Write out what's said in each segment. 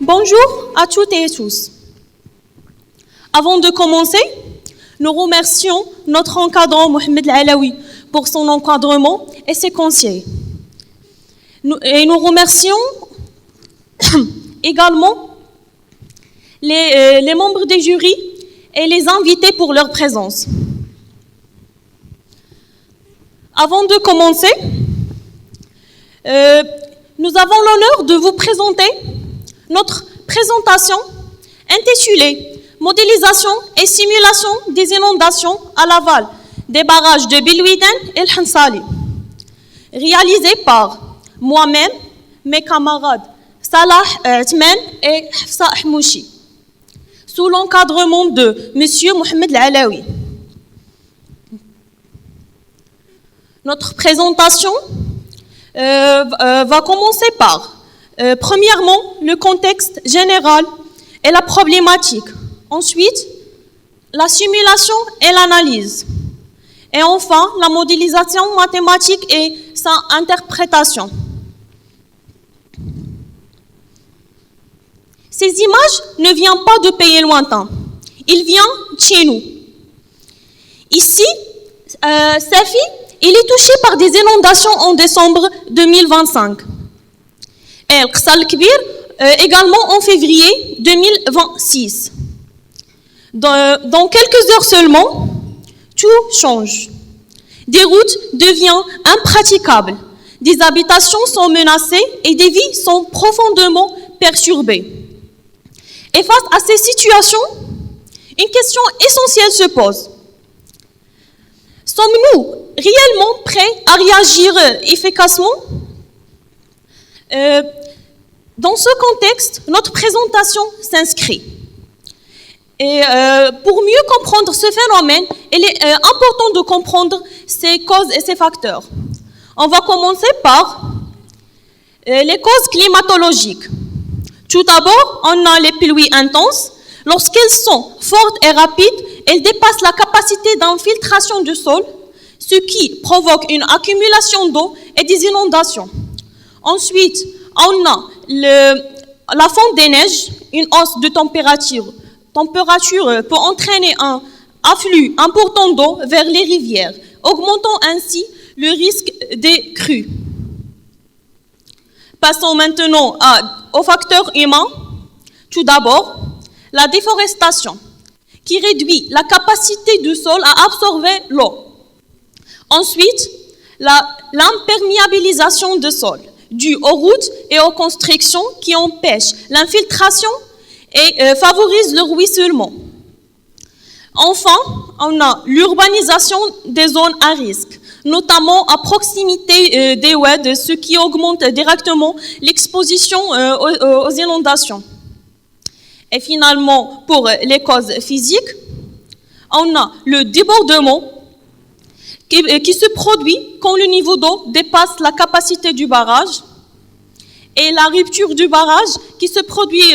Bonjour à toutes et tous. Avant de commencer, nous remercions notre encadrant Mohamed Alaoui pour son encadrement et ses conseils. Nous remercions également les membres des jurys et les invités pour leur présence. Avant de commencer, nous avons l'honneur de vous présenter notre présentation intitulée « Modélisation et simulation des inondations à l'aval des barrages de Bilwiden et El Hansali », réalisée par moi-même, mes camarades Salah Atman et Hafsa Ahmouchi, sous l'encadrement de M. Mohamed Alaoui. Notre présentation va commencer par, premièrement, le contexte général et la problématique. Ensuite, la simulation et l'analyse. Et enfin, la modélisation mathématique et sa interprétation. Ces images ne viennent pas de pays lointains. Ils viennent de chez nous. Ici, Safi, il est touché par des inondations en décembre 2025. Et Qsal Kbir, également en février 2026. Dans quelques heures seulement, tout change. Des routes deviennent impraticables, des habitations sont menacées et des vies sont profondément perturbées. Et face à ces situations, une question essentielle se pose. Sommes-nous réellement prêts à réagir efficacement? Dans ce contexte, notre présentation s'inscrit. Et pour mieux comprendre ce phénomène, il est important de comprendre ses causes et ses facteurs. On va commencer par les causes climatologiques. Tout d'abord, on a les pluies intenses. Lorsqu'elles sont fortes et rapides, elles dépassent la capacité d'infiltration du sol, ce qui provoque une accumulation d'eau et des inondations. Ensuite, on a la fonte des neiges, une hausse de température peut entraîner un afflux important d'eau vers les rivières, augmentant ainsi le risque des crues. Passons maintenant aux facteurs humains. Tout d'abord, la déforestation, qui réduit la capacité du sol à absorber l'eau. Ensuite, l'imperméabilisation du sol, due aux routes et aux constructions qui empêchent l'infiltration et favorisent le ruissellement. Enfin, on a l'urbanisation des zones à risque, notamment à proximité des oueds, ce qui augmente directement l'exposition aux inondations. Et finalement, pour les causes physiques, on a le débordement qui se produit quand le niveau d'eau dépasse la capacité du barrage et la rupture du barrage qui se produit,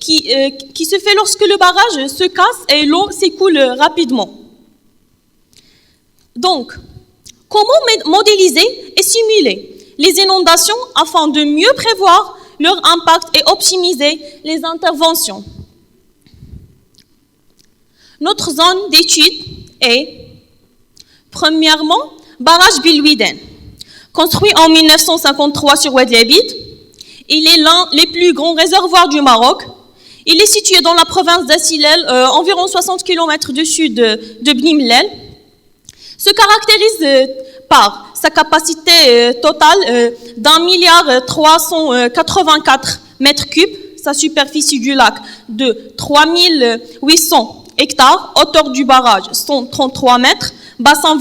qui se fait lorsque le barrage se casse et l'eau s'écoule rapidement. Donc, comment modéliser et simuler les inondations afin de mieux prévoir leur impact et optimiser les interventions? Notre zone d'étude est, premièrement, barrage Bilwiden, construit en 1953 sur Oued Labid. Il est l'un des plus grands réservoirs du Maroc. Il est situé dans la province d'Assilel, environ 60 km du sud de Bni Mellal. Se caractérise par sa capacité totale d'1,384 m3, sa superficie du lac de 3800 hectares, hauteur du barrage 133 mètres, son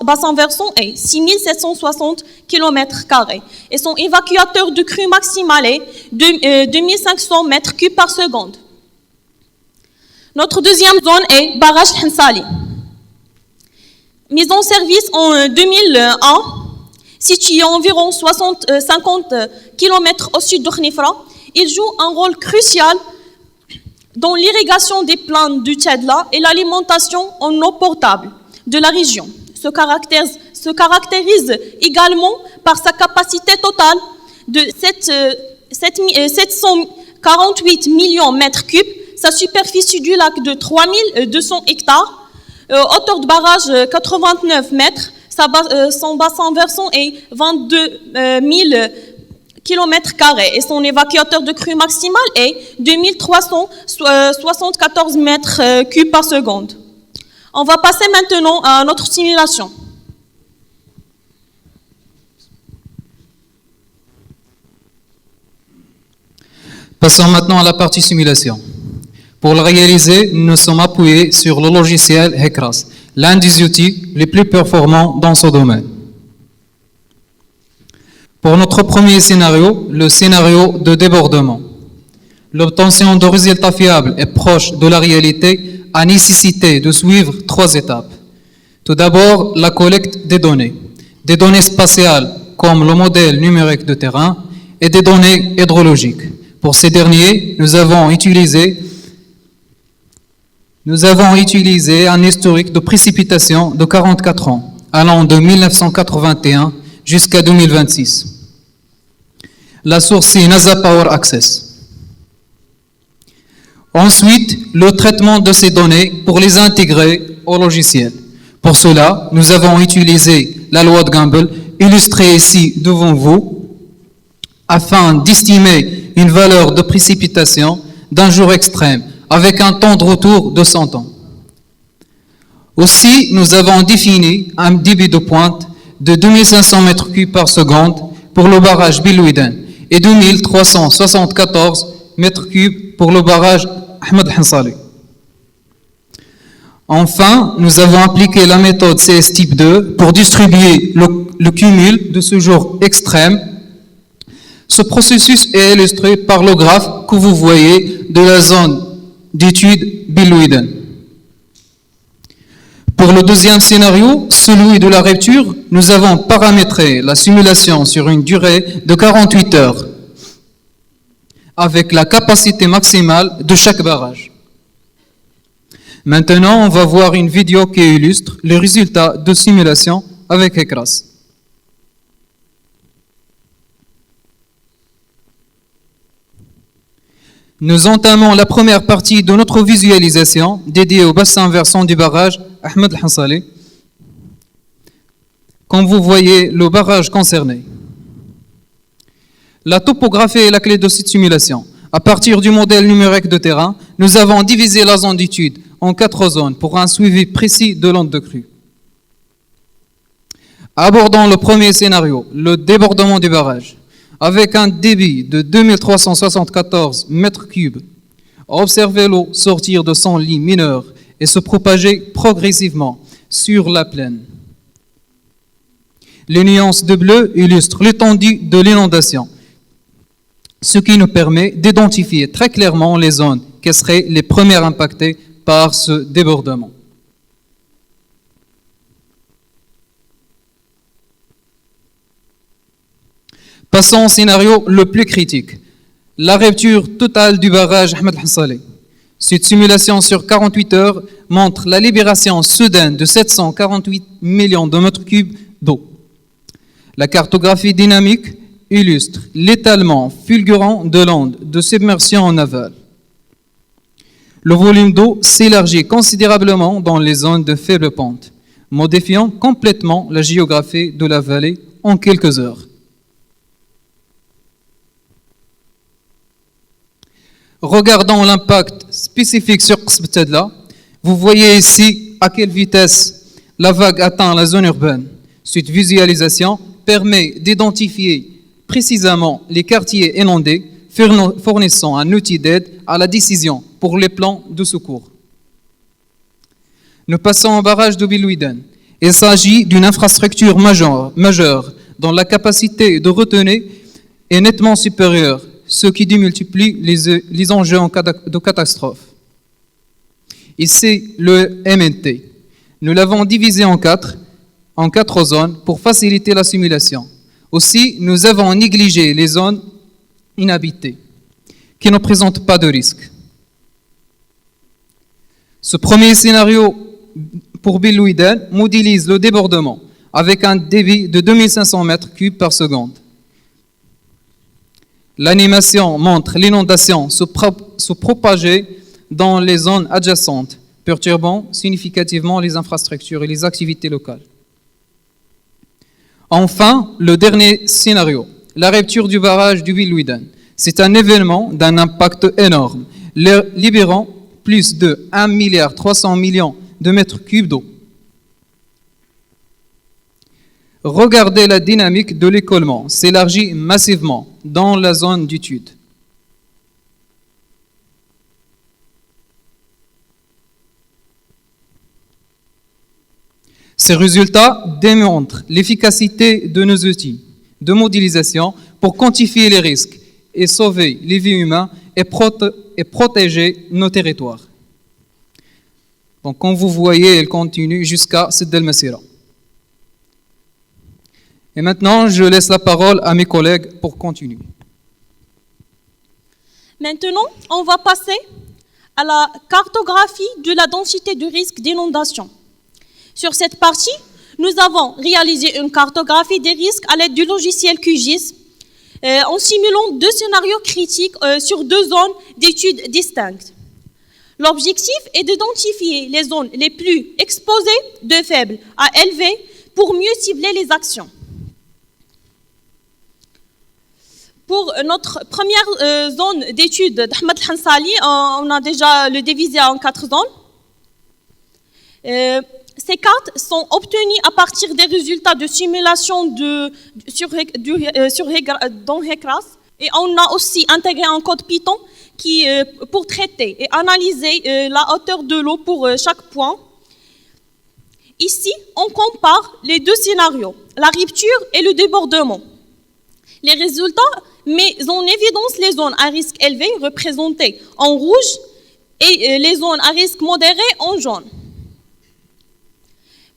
bassin versant est 6760 km² et son évacuateur de crue maximale est 2500 m3 par seconde. Notre deuxième zone est barrage Hansali. Mise en service en 2001, situé à environ 50 km au sud de Khnifra, il joue un rôle crucial dans l'irrigation des plaines du Tchadla et l'alimentation en eau potable de la région. Se caractérise également par sa capacité totale de 748 millions de mètres cubes, sa superficie du lac de 3200 hectares, hauteur de barrage 89 mètres, son bassin versant est 22 000 km carrés et son évacuateur de crue maximale est 2374 mètres cubes par seconde. On va passer maintenant à notre simulation. Passons maintenant à la partie simulation. Pour le réaliser, nous sommes appuyés sur le logiciel HECRAS, l'un des outils les plus performants dans ce domaine. Pour notre premier scénario, le scénario de débordement. L'obtention de résultats fiables et proches de la réalité a nécessité de suivre 3 étapes. Tout d'abord, la collecte des données spatiales comme le modèle numérique de terrain et des données hydrologiques. Pour ces derniers, nous avons utilisé un historique de précipitation de 44 ans, allant de 1981 jusqu'à 2026. La source, c'est NASA Power Access. Ensuite, le traitement de ces données pour les intégrer au logiciel. Pour cela, nous avons utilisé la loi de Gumbel, illustrée ici devant vous, afin d'estimer une valeur de précipitation d'un jour extrême, avec un temps de retour de 100 ans. Aussi, nous avons défini un débit de pointe de 2500 mètres cubes par seconde pour le barrage Bilouiden et 2374 mètres cubes pour le barrage Ahmed Hansali. Enfin, nous avons appliqué la méthode CS type 2 pour distribuer le cumul de ce jour extrême. Ce processus est illustré par le graphe que vous voyez de la zone d'étude Bilouiden. Pour le deuxième scénario, celui de la rupture, nous avons paramétré la simulation sur une durée de 48 heures avec la capacité maximale de chaque barrage. Maintenant, on va voir une vidéo qui illustre les résultats de simulation avec HECRAS. Nous entamons la première partie de notre visualisation dédiée au bassin versant du barrage Ahmed Hansali. Comme vous voyez, le barrage concerné. La topographie est la clé de cette simulation. À partir du modèle numérique de terrain, nous avons divisé la zone d'étude en 4 zones pour un suivi précis de l'onde de crue. Abordons le premier scénario, le débordement du barrage. Avec un débit de 2374 mètres cubes, observez l'eau sortir de son lit mineur et se propager progressivement sur la plaine. Les nuances de bleu illustrent l'étendue de l'inondation, ce qui nous permet d'identifier très clairement les zones qui seraient les premières impactées par ce débordement. Passons au scénario le plus critique, la rupture totale du barrage Ahmed Hansali. Cette simulation sur 48 heures montre la libération soudaine de 748 millions de mètres cubes d'eau. La cartographie dynamique illustre l'étalement fulgurant de l'onde de submersion en aval. Le volume d'eau s'élargit considérablement dans les zones de faible pente, modifiant complètement la géographie de la vallée en quelques heures. Regardons l'impact spécifique sur Qsbtadla. Vous voyez ici à quelle vitesse la vague atteint la zone urbaine. Cette visualisation permet d'identifier précisément les quartiers inondés, fournissant un outil d'aide à la décision pour les plans de secours. Nous passons au barrage de Bilouiden. Il s'agit d'une infrastructure majeure dont la capacité de retenue est nettement supérieure, ce qui démultiplie les enjeux en cas de catastrophe. Ici, le MNT. Nous l'avons divisé en quatre zones pour faciliter la simulation. Aussi, nous avons négligé les zones inhabitées, qui ne présentent pas de risque. Ce premier scénario pour Bilouiden modélise le débordement avec un débit de 2500 mètres cubes par seconde. L'animation montre l'inondation se propager dans les zones adjacentes, perturbant significativement les infrastructures et les activités locales. Enfin, le dernier scénario, la rupture du barrage du Bilwiden. C'est un événement d'un impact énorme, libérant plus de 1,3 milliard de mètres cubes d'eau. Regardez la dynamique de l'écoulement, s'élargit massivement dans la zone d'étude. Ces résultats démontrent l'efficacité de nos outils de modélisation pour quantifier les risques et sauver les vies humaines et protéger nos territoires. Donc, comme vous voyez, elle continue jusqu'à Sed El Massira. Et maintenant, je laisse la parole à mes collègues pour continuer. Maintenant, on va passer à la cartographie de la densité de risque d'inondation. Sur cette partie, nous avons réalisé une cartographie des risques à l'aide du logiciel QGIS en simulant 2 scénarios critiques sur 2 zones d'études distinctes. L'objectif est d'identifier les zones les plus exposées de faibles à élevées pour mieux cibler les actions. Pour notre première zone d'étude d'Ahmed Hansali, on a déjà le divisé en 4 zones. Ces cartes sont obtenues à partir des résultats de simulation dans HECRAS. Et on a aussi intégré un code Python pour traiter et analyser la hauteur de l'eau pour chaque point. Ici, on compare les 2 scénarios, la rupture et le débordement. Les résultats mettent en évidence les zones à risque élevé représentées en rouge et les zones à risque modéré en jaune.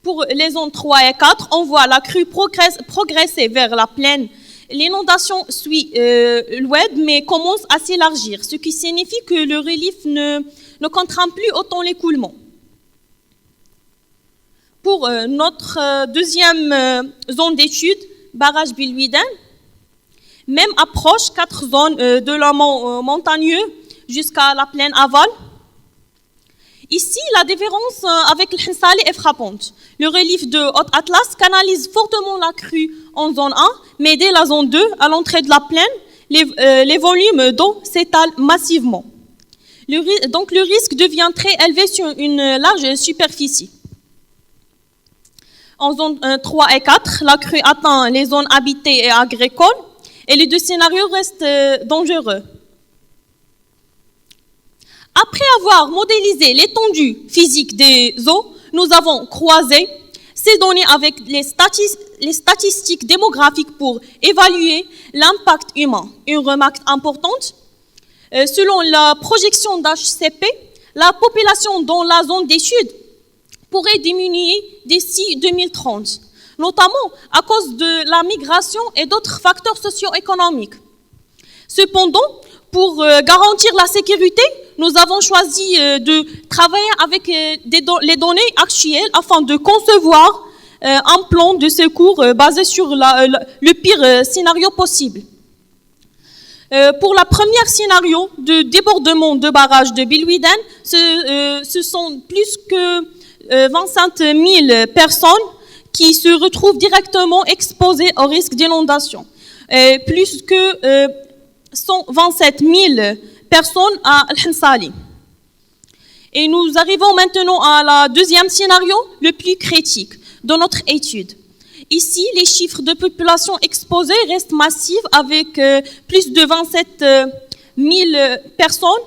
Pour les zones 3 et 4, on voit la crue progresser vers la plaine. L'inondation suit l'oued mais commence à s'élargir, ce qui signifie que le relief ne contraint plus autant l'écoulement. Pour notre deuxième zone d'étude, barrage Bilwiden, même approche, 4 zones de l'amont montagneux jusqu'à la plaine aval. Ici, la différence avec le Hansali est frappante. Le relief de Haut-Atlas canalise fortement la crue en zone 1, mais dès la zone 2, à l'entrée de la plaine, les volumes d'eau s'étalent massivement. Donc le risque devient très élevé sur une large superficie. En zone 3 et 4, la crue atteint les zones habitées et agricoles, et les 2 scénarios restent dangereux. Après avoir modélisé l'étendue physique des eaux, nous avons croisé ces données avec les statistiques démographiques pour évaluer l'impact humain. Une remarque importante, selon la projection d'HCP, la population dans la zone d'étude pourrait diminuer d'ici 2030, notamment à cause de la migration et d'autres facteurs socio-économiques. Cependant, pour garantir la sécurité, nous avons choisi de travailler avec les données actuelles afin de concevoir un plan de secours basé sur le pire scénario possible. Pour le premier scénario de débordement de barrage de Bilwiden, ce sont plus que 25 000 personnes qui se retrouvent directement exposées au risque d'inondation. Plus que 127 000 personnes à Al-Hansali. Et nous arrivons maintenant à la deuxième scénario, le plus critique de notre étude. Ici, les chiffres de population exposée restent massifs avec plus de 27 000 personnes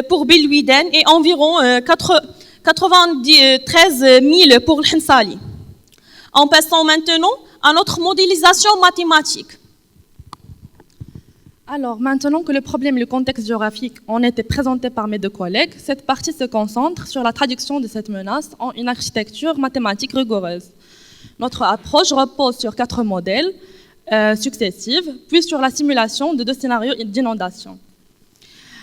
pour Bilwiden et environ 93 000 pour Al-Hansali. En passant maintenant à notre modélisation mathématique. Alors, maintenant que le problème et le contexte géographique ont été présentés par mes 2 collègues, cette partie se concentre sur la traduction de cette menace en une architecture mathématique rigoureuse. Notre approche repose sur 4 modèles successifs, puis sur la simulation de 2 scénarios d'inondation.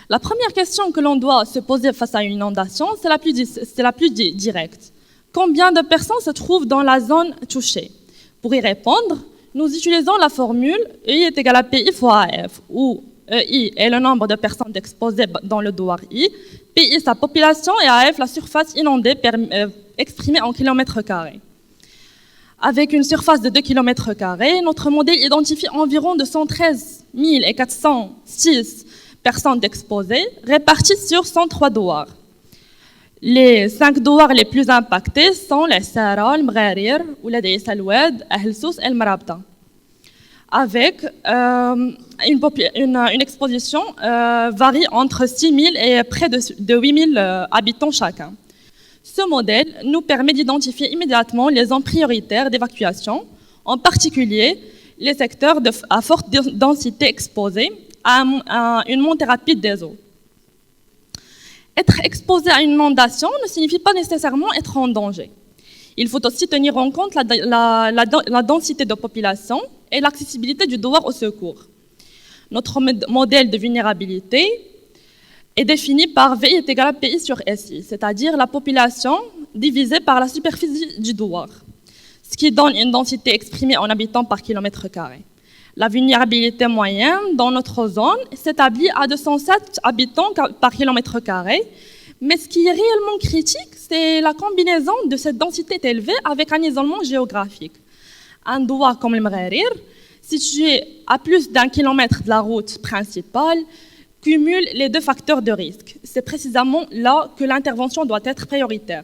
La première question que l'on doit se poser face à une inondation, c'est la plus directe. Combien de personnes se trouvent dans la zone touchée? Pour y répondre, nous utilisons la formule I est égal à PI fois AF, où EI est le nombre de personnes exposées dans le douar I, PI sa population et AF la surface inondée exprimée en kilomètres carrés. Avec une surface de 2 km², notre modèle identifie environ 213 406 personnes exposées, réparties sur 103 douars. Les 5 douars les plus impactés sont les Sara, le Mgharir, Oulad Issa Al-Oued, Ahl Sous et le Marabta, avec une exposition varie entre 6 000 et près de 8 000 habitants chacun. Ce modèle nous permet d'identifier immédiatement les zones prioritaires d'évacuation, en particulier les secteurs à forte densité exposés à une montée rapide des eaux. Être exposé à une inondation ne signifie pas nécessairement être en danger. Il faut aussi tenir en compte la densité de population et l'accessibilité du douar au secours. Notre modèle de vulnérabilité est défini par VI est égal à PI sur SI, c'est-à-dire la population divisée par la superficie du douar, ce qui donne une densité exprimée en habitants par kilomètre carré. La vulnérabilité moyenne dans notre zone s'établit à 207 habitants par kilomètre carré, mais ce qui est réellement critique, c'est la combinaison de cette densité élevée avec un isolement géographique. Un douar comme le Mgharir, situé à plus d'1 kilomètre de la route principale, cumule les 2 facteurs de risque. C'est précisément là que l'intervention doit être prioritaire.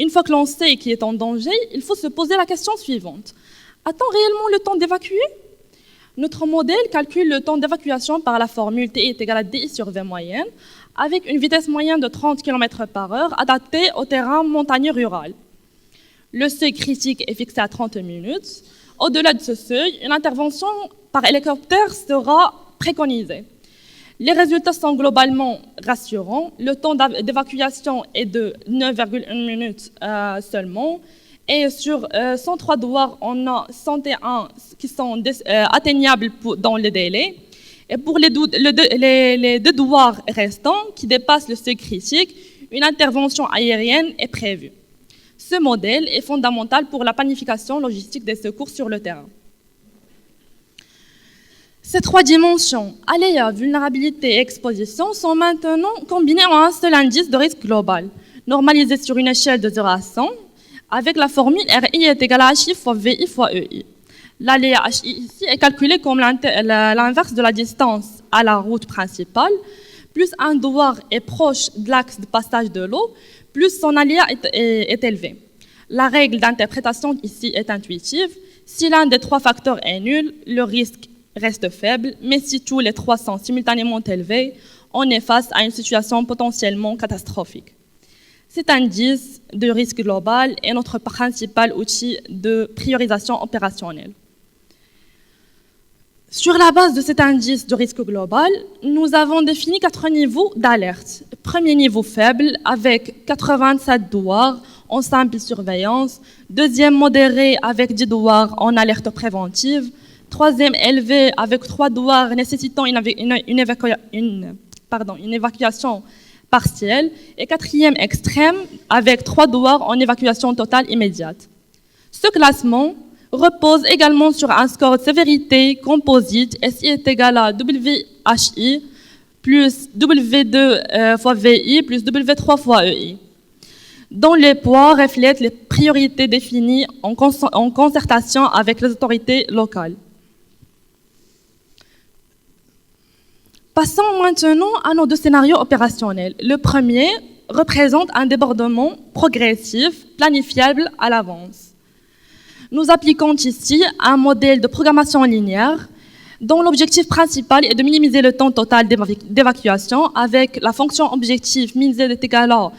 Une fois que l'on sait qui est en danger, il faut se poser la question suivante. A-t-on réellement le temps d'évacuer? Notre modèle calcule le temps d'évacuation par la formule TI est égal à DI sur V moyenne, avec une vitesse moyenne de 30 km/h adaptée au terrain montagneux rural. Le seuil critique est fixé à 30 minutes. Au-delà de ce seuil, une intervention par hélicoptère sera préconisée. Les résultats sont globalement rassurants. Le temps d'évacuation est de 9,1 minutes seulement. Et sur 103 douars, on a 101 qui sont atteignables dans le délai. Et pour les 2 douars restants qui dépassent le seuil critique, une intervention aérienne est prévue. Ce modèle est fondamental pour la planification logistique des secours sur le terrain. Ces 3 dimensions, aléas, vulnérabilité et exposition, sont maintenant combinées en un seul indice de risque global, normalisé sur une échelle de 0 à 100, avec la formule RI est égal à HI fois VI fois EI. L'aléa HI ici est calculé comme l'inverse de la distance à la route principale, plus un douar est proche de l'axe de passage de l'eau, plus son aléa est élevé. La règle d'interprétation ici est intuitive. Si l'un des 3 facteurs est nul, le risque reste faible, mais si tous les 3 sont simultanément élevés, on est face à une situation potentiellement catastrophique. Cet indice de risque global est notre principal outil de priorisation opérationnelle. Sur la base de cet indice de risque global, nous avons défini 4 niveaux d'alerte. Premier niveau faible, avec 87 douars en simple surveillance. Deuxième modéré, avec 10 douars en alerte préventive. Troisième élevé, avec 3 douars nécessitant une évacuation partielle. Et quatrième extrême, avec 3 douars en évacuation totale immédiate. Ce classement repose également sur un score de sévérité composite SI est égal à WHI plus W2 fois VI plus W3 fois EI, dont les poids reflètent les priorités définies en concertation avec les autorités locales. Passons maintenant à nos 2 scénarios opérationnels. Le premier représente un débordement progressif, planifiable à l'avance. Nous appliquons ici un modèle de programmation linéaire dont l'objectif principal est de minimiser le temps total d'évacuation avec la fonction objectif min z est égal à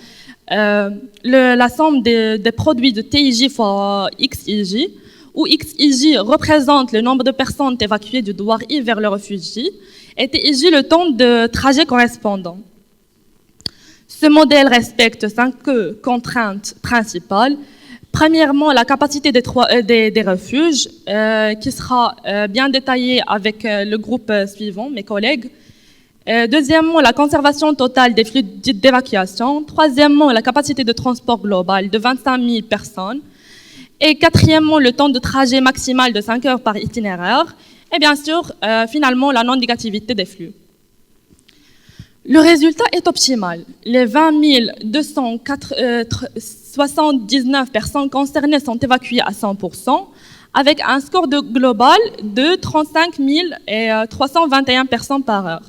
la somme des produits de TIJ fois XIJ, où XIJ représente le nombre de personnes évacuées du douar I vers le refuge J, et TIJ le temps de trajet correspondant. Ce modèle respecte 5 contraintes principales. Premièrement, la capacité des refuges, qui sera bien détaillée avec le groupe suivant, mes collègues. Deuxièmement, la conservation totale des flux d'évacuation. Troisièmement, la capacité de transport global de 25 000 personnes. Et quatrièmement, le temps de trajet maximal de 5 heures par itinéraire. et bien sûr, finalement, la non-négativité des flux. Le résultat est optimal. Les 20 279 personnes concernées sont évacuées à 100%, avec un score global de 35 321 personnes par heure.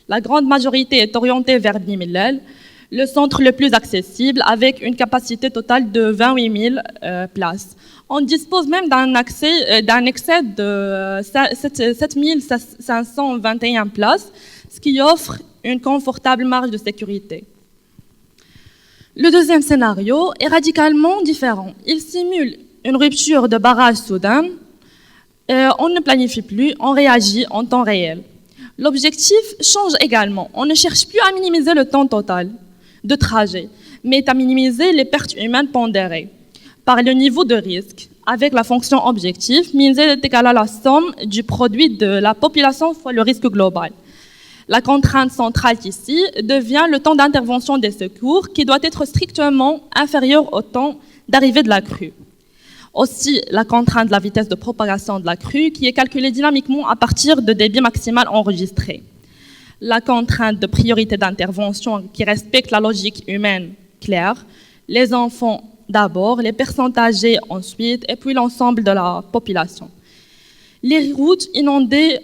La grande majorité est orientée vers Bimilel, le centre le plus accessible, avec une capacité totale de 28 000 places. On dispose même d'un excès de 7 521 places, ce qui offre une confortable marge de sécurité. Le deuxième scénario est radicalement différent. Il simule une rupture de barrage soudaine. On ne planifie plus, on réagit en temps réel. L'objectif change également. On ne cherche plus à minimiser le temps total de trajet, mais à minimiser les pertes humaines pondérées par le niveau de risque. Avec la fonction objectif, min z est égal à la somme du produit de la population fois le risque global. La contrainte centrale ici devient le temps d'intervention des secours qui doit être strictement inférieur au temps d'arrivée de la crue. Aussi, la contrainte de la vitesse de propagation de la crue qui est calculée dynamiquement à partir de débits maximal enregistrés. La contrainte de priorité d'intervention qui respecte la logique humaine claire, les enfants d'abord, les personnes âgées ensuite, et puis l'ensemble de la population. Les routes inondées,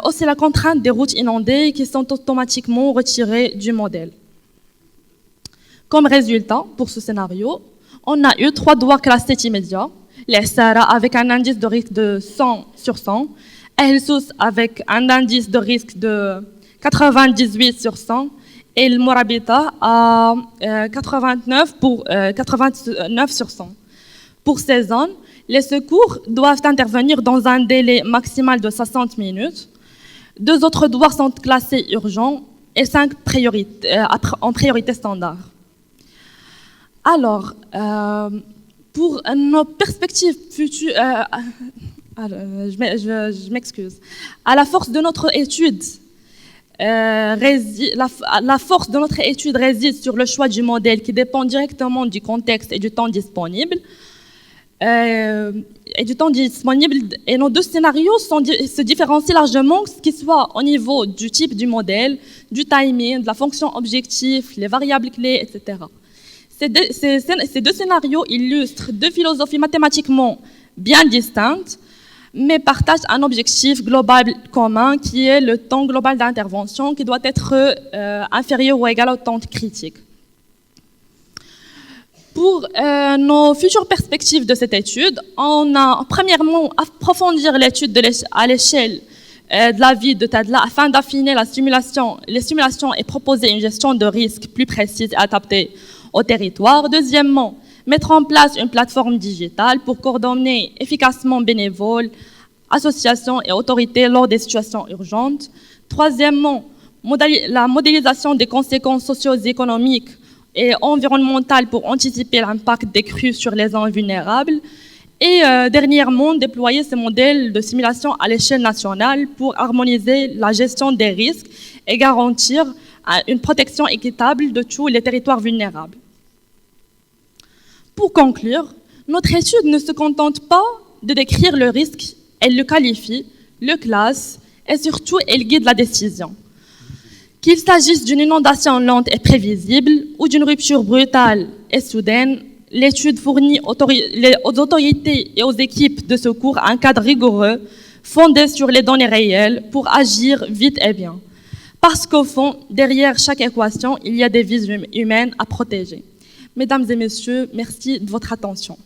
aussi la contrainte des routes inondées qui sont automatiquement retirées du modèle. Comme résultat, pour ce scénario, on a eu 3 devoirs classés immédiats, les SARA avec un indice de risque de 100 sur 100, ELSUS avec un indice de risque de 98 sur 100, et le Morabita à 89 sur 100. Pour ces zones, les secours doivent intervenir dans un délai maximal de 60 minutes. 2 autres devoirs sont classés urgents et 5 en priorité standard. Alors, pour nos perspectives futures, je m'excuse. À la force de notre étude, la force de notre étude réside sur le choix du modèle qui dépend directement du contexte et du temps disponible. Et nos 2 scénarios se différencient largement, qu'ils soient au niveau du type du modèle, du timing, de la fonction objectif, les variables clés, etc. Ces 2 scénarios illustrent 2 philosophies mathématiquement bien distinctes, mais partagent un objectif global commun qui est le temps global d'intervention qui doit être inférieur ou égal au temps critique. Pour nos futures perspectives de cette étude, on a premièrement approfondir l'étude à l'échelle de la ville de Tadla afin d'affiner les simulations et proposer une gestion de risque plus précise et adaptée au territoire. Deuxièmement, mettre en place une plateforme digitale pour coordonner efficacement bénévoles, associations et autorités lors des situations urgentes. Troisièmement, la modélisation des conséquences socio-économiques et environnementales pour anticiper l'impact des crues sur les zones vulnérables. Et dernièrement, déployer ces modèles de simulation à l'échelle nationale pour harmoniser la gestion des risques et garantir une protection équitable de tous les territoires vulnérables. Pour conclure, notre étude ne se contente pas de décrire le risque, elle le qualifie, le classe et surtout elle guide la décision. Qu'il s'agisse d'une inondation lente et prévisible ou d'une rupture brutale et soudaine, l'étude fournit aux autorités et aux équipes de secours un cadre rigoureux fondé sur les données réelles pour agir vite et bien. Parce qu'au fond, derrière chaque équation, il y a des vies humaines à protéger. Mesdames et messieurs, merci de votre attention.